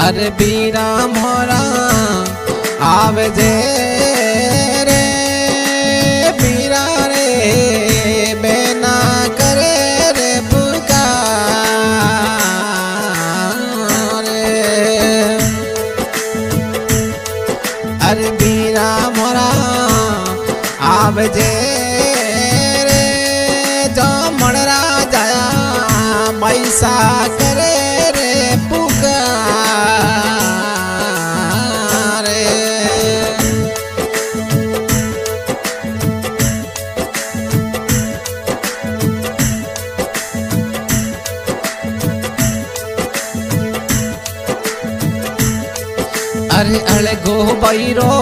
अरे बीरा मोरा आवजे रे बीरा रे बेना करे रे पुकार रे। अरे बीरा मोरा आवजे रे जो मणरा जाया पैसा करे रे पुकार रे। अरे अड़गो बैरो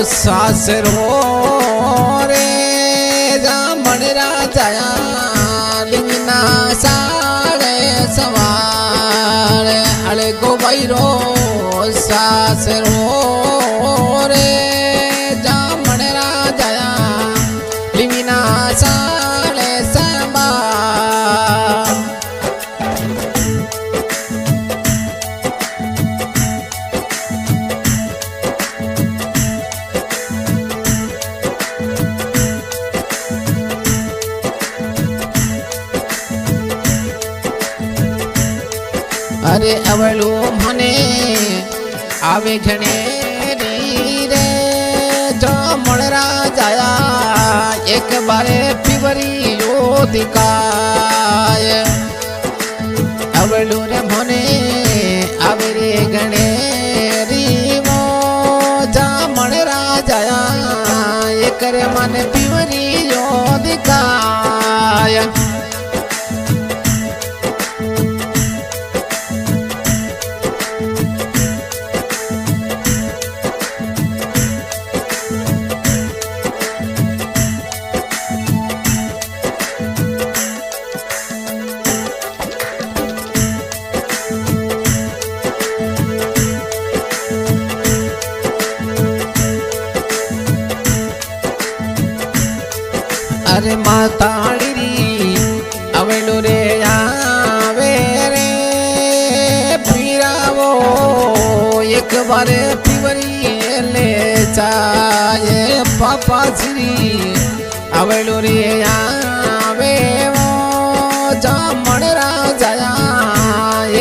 सासरो रे जा मणरा जाया लिंगना साड़े सवार। अड़गो बैरो सासरो रे जा मणरा जाया लिंगना साड़े सवार। अरे अवळू मने आवे घणे रे जो मणरा जाया एक बारे पिवरी यो दिखाय। अवळू रे मने आवे रे घणे रीमो जा मणरा जाया एक रे मन पिवरी यो दिखाय। अरे माताड़ी अवेलो रे आवे रे पीरावो एक बार पिवरी ले जाए पापा श्री अवेलो रे आवे वो जा मणरा जाया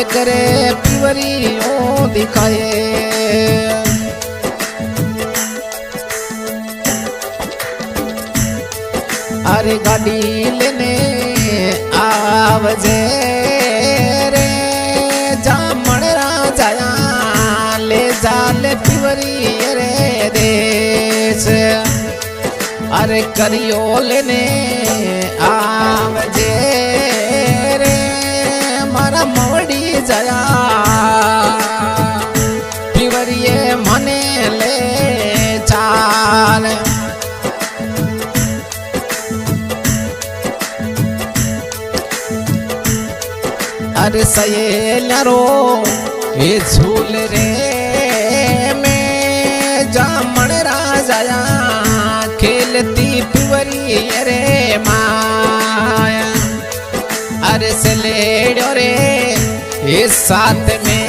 एक रे पिवरी ओ दिखाए। अरे गाड़ी लेने आवजे रे जा मणरा जाया ले जाले पिवरी रे देश। अरे करियो लेने आवजे रे मारा मोड़ी जाया पिवरी मने ले चाल। अरे सहेल्यारो ये झूल रे में जा मणरा जाया खेलती पिवरी रे माया। अरे सलेड़ो रे ये साथ में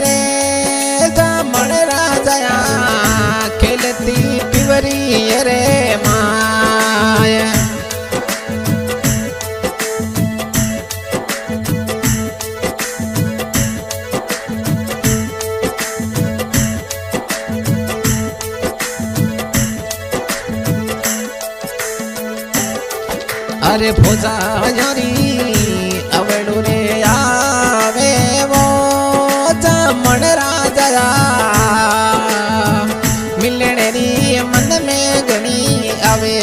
रे जा मणरा जाया खेलती पिवरी रे माया। अरे भोजा यारी अवड़ू रे आवे वो जा मणरा जाया मिलने री मन में घणी आवे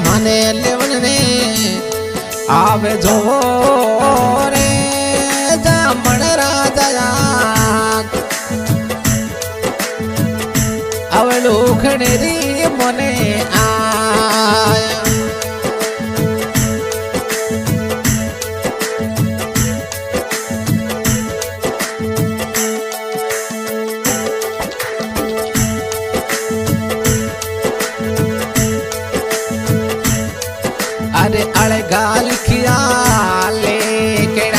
मने लेवन ने आवे जो रे जा मणरा जाया अवड़ू घणे री मने आया। अरे अड़गा लिखिया ले केड़ा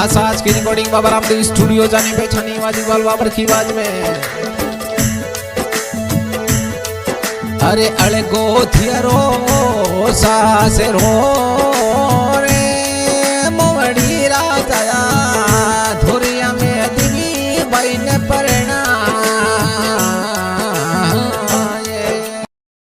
हाँ साज की रिकॉर्डिंग बाबा रामदेव स्टूडियो जाने पहचानी वाजी वाल बाबर की बाज में। अरे अड़े गो थियरो सासे रो